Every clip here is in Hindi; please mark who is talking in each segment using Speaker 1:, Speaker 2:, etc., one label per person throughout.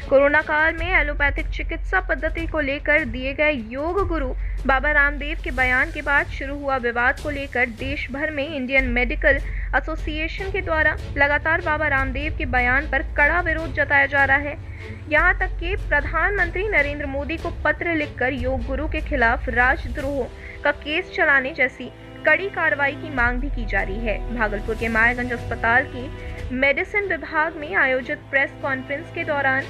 Speaker 1: कोरोना काल में एलोपैथिक चिकित्सा पद्धति को लेकर दिए गए योग गुरु बाबा रामदेव के बयान के बाद शुरू हुआ विवाद को लेकर देश भर में इंडियन मेडिकल एसोसिएशन के द्वारा लगातार बाबा रामदेव के बयान पर कड़ा विरोध जताया जा रहा है। यहां तक कि प्रधानमंत्री नरेंद्र मोदी को पत्र लिखकर योग गुरु के खिलाफ राजद्रोह का केस चलाने जैसी कड़ी कार्रवाई की मांग भी की जा रही है। भागलपुर के मायागंज अस्पताल की मेडिसिन विभाग में आयोजित प्रेस कॉन्फ्रेंस के दौरान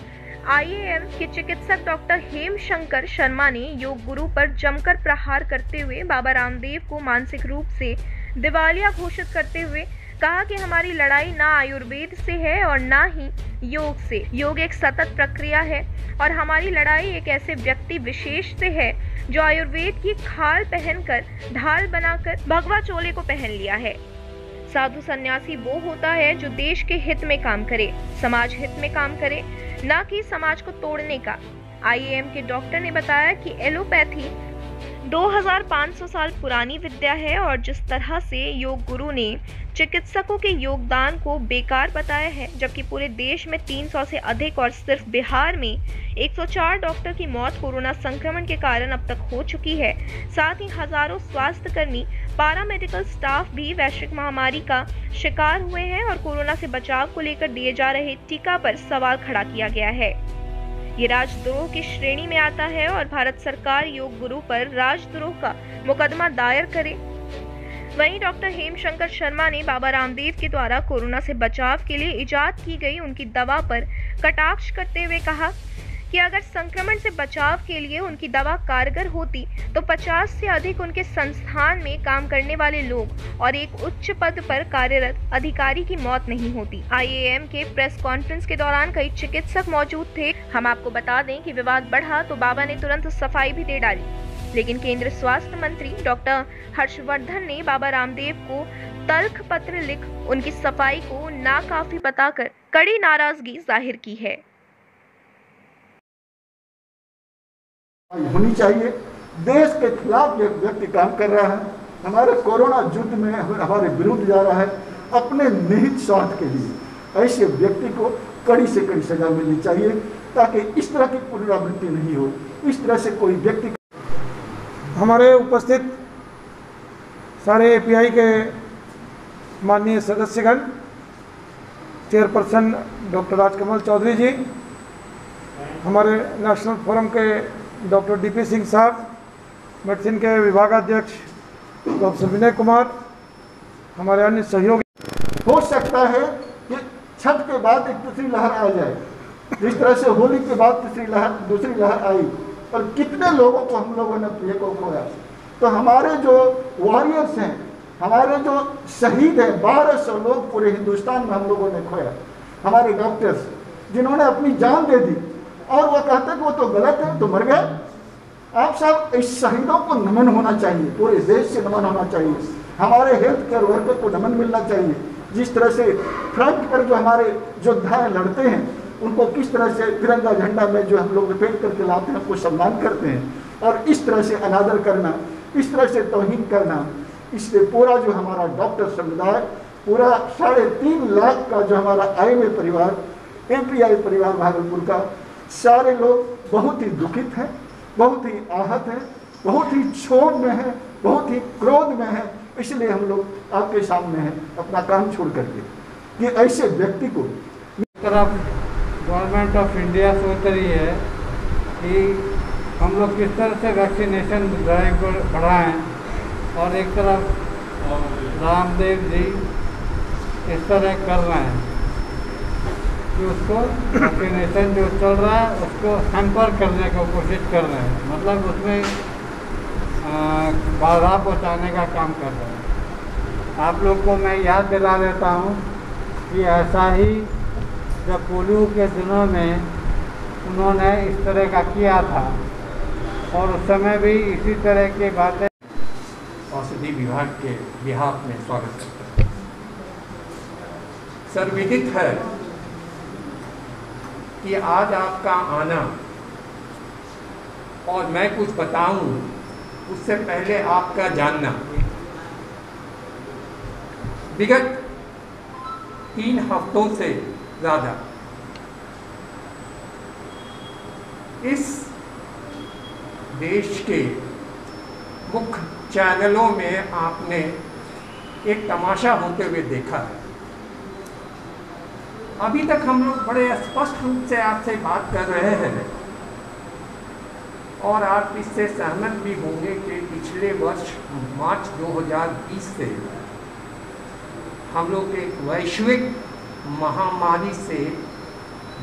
Speaker 1: आईएएम के चिकित्सक डॉक्टर हेमशंकर शर्मा ने योग गुरु पर जमकर प्रहार करते हुए बाबा रामदेव को मानसिक रूप से दिवालिया घोषित करते हुए कहा कि हमारी लड़ाई ना आयुर्वेद से है और ना ही योग से। योग एक सतत प्रक्रिया है और हमारी लड़ाई एक ऐसे व्यक्ति विशेष से है जो आयुर्वेद की खाल पहनकर ढाल बनाकर भगवा चोले को पहन लिया है। साधु सन्यासी वो होता है जो देश के हित में काम करे, समाज हित में काम करे, न कि समाज को तोड़ने का। आईएएम के डॉक्टर ने बताया कि एलोपैथी 2500 साल पुरानी विद्या है और जिस तरह से योग गुरु ने चिकित्सकों के योगदान को बेकार बताया है, जबकि पूरे देश में 300 से अधिक और सिर्फ बिहार में 104 डॉक्टर की मौत कोरोना संक्रमण के कारण अब तक हो चुकी है। साथ ही हजारों स्वास्थ्यकर्मी, पैरामेडिकल स्टाफ भी वैश्विक महामारी का शिकार हुए हैं और कोरोना से बचाव को लेकर दिए जा रहे टीका पर सवाल खड़ा किया गया है। ये राजद्रोह की श्रेणी में आता है और भारत सरकार योग गुरु पर राजद्रोह का मुकदमा दायर करे। वहीं डॉक्टर हेमशंकर शर्मा ने बाबा रामदेव के द्वारा कोरोना से बचाव के लिए इजाद की गई उनकी दवा पर कटाक्ष करते हुए कहा कि अगर संक्रमण से बचाव के लिए उनकी दवा कारगर होती तो 50 से अधिक उनके संस्थान में काम करने वाले लोग और एक उच्च पद पर कार्यरत अधिकारी की मौत नहीं होती। आईएएम के प्रेस कॉन्फ्रेंस के दौरान कई चिकित्सक मौजूद थे। हम आपको बता दें कि विवाद बढ़ा तो बाबा ने तुरंत सफाई भी दे डाली, लेकिन केंद्रीय स्वास्थ्य मंत्री डॉक्टर हर्षवर्धन ने बाबा रामदेव को तल्ख पत्र लिख उनकी सफाई को नाकाफी बताकर कड़ी नाराजगी जाहिर की है।
Speaker 2: होनी चाहिए। देश के खिलाफ एक व्यक्ति काम कर रहा है, हमारे कोरोना युद्ध में हमारे विरुद्ध जा रहा है अपने निहित स्वार्थ के लिए। ऐसे व्यक्ति को कड़ी से कड़ी सजा मिलनी चाहिए ताकि इस तरह की पुनरावृत्ति नहीं हो। इस तरह से कोई व्यक्ति।
Speaker 3: हमारे उपस्थित सारे एपीआई के माननीय सदस्यगण, चेयरपर्सन डॉक्टर राजकमल चौधरी जी, हमारे नेशनल फोरम के डॉक्टर डीपी सिंह साहब, मेडिसिन के विभागाध्यक्ष डॉक्टर विनय कुमार, हमारे अन्य सहयोगी।
Speaker 2: हो सकता है कि छठ के बाद एक दूसरी लहर आ जाए, जिस तरह से होली के बाद दूसरी लहर आई और कितने लोगों को हम लोगों ने प्रिय को खोया। तो हमारे जो वॉरियर्स हैं, हमारे जो शहीद हैं, 1200 लोग पूरे हिंदुस्तान में हम लोगों ने खोया। हमारे डॉक्टर्स जिन्होंने अपनी जान दे दी और वो कहते कि वो तो गलत है, तो मर गए। आप सब इस शहीदों को नमन होना चाहिए, पूरे देश से नमन होना चाहिए। हमारे हेल्थ केयर वर्कर को नमन मिलना चाहिए। जिस तरह से फ्रंट पर जो हमारे योद्धाएं लड़ते हैं, उनको किस तरह से तिरंगा झंडा में जो हम लोग लपेट करके लाते हैं, उनको सम्मान करते हैं। और इस तरह से अनादर करना, इस तरह से तौहीन करना, इससे पूरा जो हमारा डॉक्टर समुदाय, पूरा 3.5 लाख का जो हमारा आईएमए परिवार, एपीआई परिवार भागलपुर का, सारे लोग बहुत ही दुखित हैं, बहुत ही आहत हैं, बहुत ही क्षोभ में हैं, बहुत ही क्रोध में हैं। इसलिए हम लोग आपके सामने हैं अपना काम छोड़ करके कि ऐसे व्यक्ति को।
Speaker 4: तरफ गवर्नमेंट ऑफ इंडिया सोच रही है कि हम लोग किस तरह से वैक्सीनेशन ड्राइव को बढ़ाएं और एक तरफ रामदेव जी इस तरह कर रहे हैं कि उसको वैक्सीनेशन जो चल रहा है उसको हैम्पर करने की कोशिश कर रहे हैं, मतलब उसमें बाधा पहुंचाने का काम कर रहे हैं। आप लोग को मैं याद दिला देता हूं कि ऐसा ही जब पोलियो के दिनों में उन्होंने इस तरह का किया था और उस समय भी इसी तरह की बातें।
Speaker 5: औषधि विभाग के बिहाफ में स्वागत करते हैं। सर, विदित है कि आज आपका आना और मैं कुछ बताऊं उससे पहले आपका जानना, विगत 3 हफ्तों से ज़्यादा इस देश के मुख्य चैनलों में आपने एक तमाशा होते हुए देखा है। अभी तक हम लोग बड़े स्पष्ट रूप से आपसे बात कर रहे हैं और आप इससे सहमत भी होंगे कि पिछले वर्ष मार्च 2020 से हम लोग एक वैश्विक महामारी से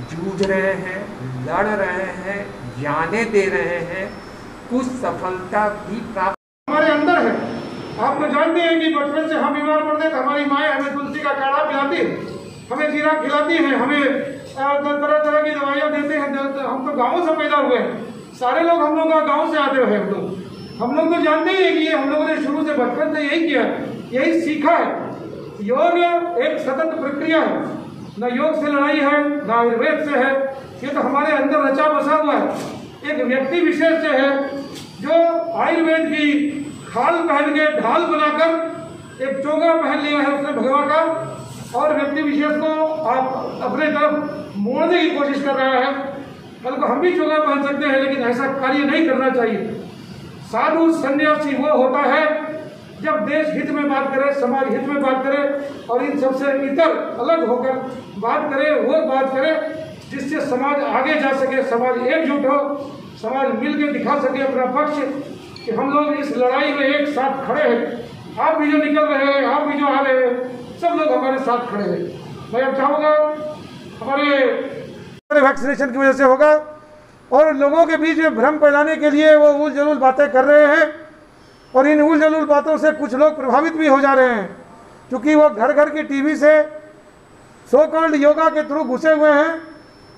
Speaker 5: जूझ रहे हैं, लड़ रहे हैं, जानें दे रहे हैं, कुछ सफलता भी प्राप्त
Speaker 3: हमारे अंदर है। आप तो जानते हैं कि बचपन से हम बीमार पड़ते तो हमारी माएँ हमें तुलसी का काढ़ा पिलाती है, हमें जीरा खिलाती है, हमें तरह तरह की दवाइयाँ देते हैं। हम तो गाँव से पैदा हुए हैं, सारे लोग हम लोग गाँव से आते हुए हम लोग तो जानते ही हैं कि हम लोगों ने शुरू से बचपन से यही किया, यही सीखा है। योग एक सतत प्रक्रिया है, न योग से लड़ाई है, न आयुर्वेद से है, ये तो हमारे अंदर रचा बसा हुआ है। एक व्यक्ति विशेष से है जो आयुर्वेद की खाल पहन के ढाल बनाकर एक चोगा पहन लिया है उसने भगवान का, और व्यक्ति विशेष को आप अपने तरफ मोड़ने की कोशिश कर रहा है। कल को हम भी चोगा पहन सकते हैं, लेकिन ऐसा कार्य नहीं करना चाहिए। साधु सन्यासी वो होता है जब देश हित में बात करे, समाज हित में बात करे और इन सबसे इतर अलग होकर बात करे, वो बात करे जिससे समाज आगे जा सके, समाज एकजुट हो, समाज मिलकर दिखा सके अपना पक्ष कि हम लोग इस लड़ाई में एक साथ खड़े हैं। आप भी जो निकल रहे हैं, आप भी जो आ रहे हैं, सब लोग हमारे साथ खड़े हैं। मैं अब चाहूँगा हमारे वैक्सीनेशन की वजह से होगा, और लोगों के बीच में भ्रम फैलाने के लिए वो उल जलूल बातें कर रहे हैं, और इन उल जलूल बातों से कुछ लोग प्रभावित भी हो जा रहे हैं, क्योंकि वो घर घर की टीवी से सो कॉल्ड योगा के थ्रू घुसे हुए हैं।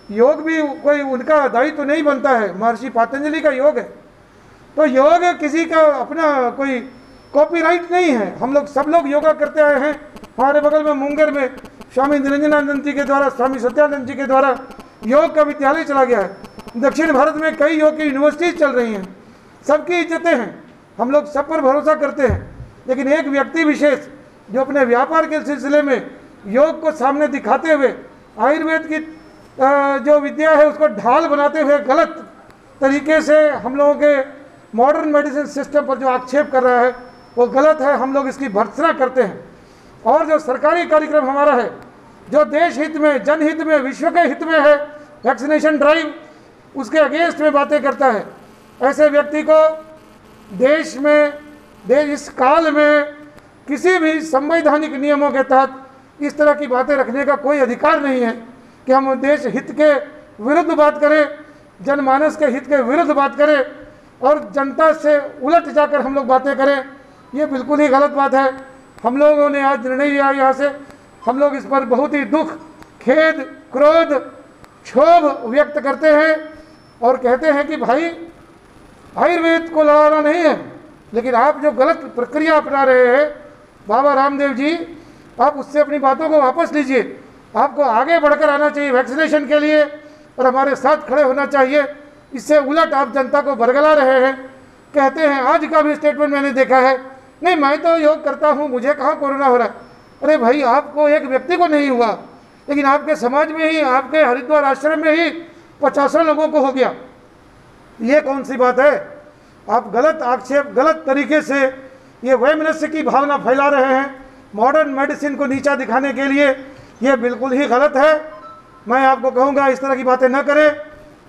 Speaker 3: योग भी कोई उनका दायित्व तो नहीं बनता है, महर्षि पतंजलि का योग है, तो योग किसी का अपना कोई कॉपीराइट नहीं है। हम लोग सब लोग योगा करते आए हैं। हमारे बगल में मुंगेर में स्वामी निरंजनानंद जी के द्वारा, स्वामी सत्यानंद जी के द्वारा योग का विद्यालय चला गया है। दक्षिण भारत में कई योग की यूनिवर्सिटीज चल रही हैं, सबकी इज्जतें हैं, हम लोग सब पर भरोसा करते हैं। लेकिन एक व्यक्ति विशेष जो अपने व्यापार के सिलसिले में योग को सामने दिखाते हुए आयुर्वेद की जो विद्या है उसको ढाल बनाते हुए गलत तरीके से हम लोगों के मॉडर्न मेडिसिन सिस्टम पर जो आक्षेप कर रहा है वो गलत है। हम लोग इसकी भर्त्सना करते हैं। और जो सरकारी कार्यक्रम हमारा है, जो देश हित में, जनहित में, विश्व के हित में है, वैक्सीनेशन ड्राइव, उसके अगेंस्ट में बातें करता है। ऐसे व्यक्ति को देश इस काल में किसी भी संवैधानिक नियमों के तहत इस तरह की बातें रखने का कोई अधिकार नहीं है कि हम देश हित के विरुद्ध बात करें, जनमानस के हित के विरुद्ध बात करें और जनता से उलट जाकर हम लोग बातें करें। ये बिल्कुल ही गलत बात है। हम लोगों ने आज निर्णय लिया यहाँ से, हम लोग इस पर बहुत ही दुख, खेद, क्रोध, क्षोभ व्यक्त करते हैं और कहते हैं कि भाई आयुर्वेद को लड़ाना नहीं है, लेकिन आप जो गलत प्रक्रिया अपना रहे हैं बाबा रामदेव जी, आप उससे अपनी बातों को वापस लीजिए। आपको आगे बढ़कर आना चाहिए वैक्सीनेशन के लिए और हमारे साथ खड़े होना चाहिए। इससे उलट आप जनता को बरगला रहे हैं। कहते हैं, आज का भी स्टेटमेंट मैंने देखा है, नहीं मैं तो योग करता हूँ, मुझे कहाँ कोरोना हो रहा है। अरे भाई, आपको एक व्यक्ति को नहीं हुआ, लेकिन आपके समाज में ही, आपके हरिद्वार आश्रम में ही 50 लोगों को हो गया। ये कौन सी बात है? आप गलत आक्षेप, गलत तरीके से ये वैमनस्य की भावना फैला रहे हैं मॉडर्न मेडिसिन को नीचा दिखाने के लिए। ये बिल्कुल ही गलत है। मैं आपको कहूँगा इस तरह की बातें न करें।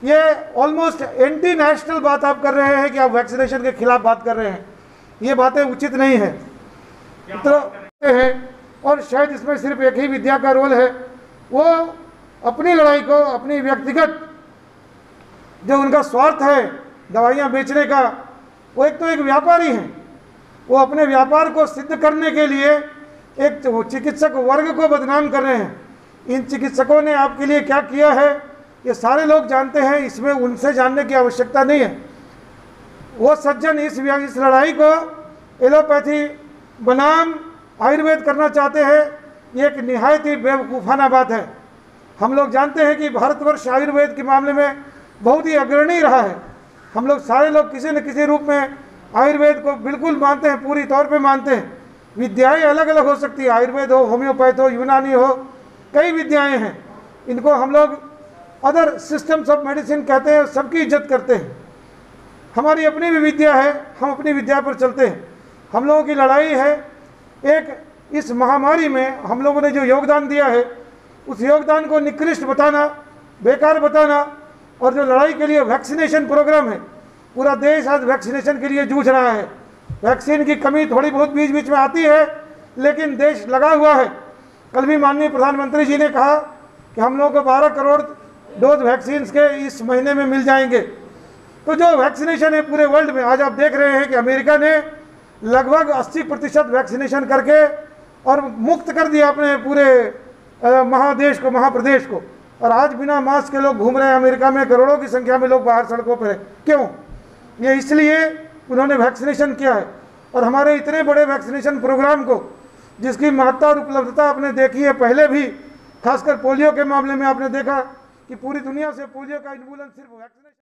Speaker 3: ये ऑलमोस्ट एंटी नेशनल बात आप कर रहे हैं कि आप वैक्सीनेशन के खिलाफ बात कर रहे हैं। ये बातें उचित नहीं है। तो हैं और शायद इसमें सिर्फ एक ही विद्या का रोल है। वो अपनी लड़ाई को, अपनी व्यक्तिगत जो उनका स्वार्थ है दवाइयाँ बेचने का, वो एक तो एक व्यापारी हैं, वो अपने व्यापार को सिद्ध करने के लिए एक चिकित्सक वर्ग को बदनाम कर रहे हैं। इन चिकित्सकों ने आपके लिए क्या किया है ये सारे लोग जानते हैं, इसमें उनसे जानने की आवश्यकता नहीं है। वो सज्जन इस लड़ाई को एलोपैथी बनाम आयुर्वेद करना चाहते हैं। ये एक निहायत ही बेवकूफ़ाना बात है। हम लोग जानते हैं कि भारतवर्ष आयुर्वेद के मामले में बहुत ही अग्रणी रहा है। हम लोग सारे लोग किसी न किसी रूप में आयुर्वेद को बिल्कुल मानते हैं, पूरी तौर पे मानते हैं। विद्याएं अलग अलग हो सकती है, आयुर्वेद हो, होम्योपैथ हो, यूनानी हो, कई विद्याएं हैं। इनको हम लोग अदर सिस्टम्स ऑफ मेडिसिन कहते हैं, सबकी इज्जत करते हैं। हमारी अपनी भी विद्या है, हम अपनी विद्या पर चलते हैं। हम लोगों की लड़ाई है, एक इस महामारी में हम लोगों ने जो योगदान दिया है उस योगदान को निकृष्ट बताना, बेकार बताना, और जो लड़ाई के लिए वैक्सीनेशन प्रोग्राम है, पूरा देश आज वैक्सीनेशन के लिए जूझ रहा है। वैक्सीन की कमी थोड़ी बहुत बीच बीच में आती है, लेकिन देश लगा हुआ है। कल भी माननीय प्रधानमंत्री जी ने कहा कि हम लोगों को 12 करोड़ डोज वैक्सीन के इस महीने में मिल जाएंगे। तो जो वैक्सीनेशन है पूरे वर्ल्ड में, आज आप देख रहे हैं कि अमेरिका ने लगभग 80% वैक्सीनेशन करके और मुक्त कर दिया अपने पूरे महादेश को, महाप्रदेश को। और आज बिना मास्क के लोग घूम रहे हैं अमेरिका में, करोड़ों की संख्या में लोग बाहर सड़कों पर हैं। क्यों? ये इसलिए उन्होंने वैक्सीनेशन किया है। और हमारे इतने बड़े वैक्सीनेशन प्रोग्राम को, जिसकी महत्ता और उपलब्धता आपने देखी है पहले भी, खासकर पोलियो के मामले में आपने देखा कि पूरी दुनिया से पोलियो का उन्मूलन सिर्फ वैक्सीनेशन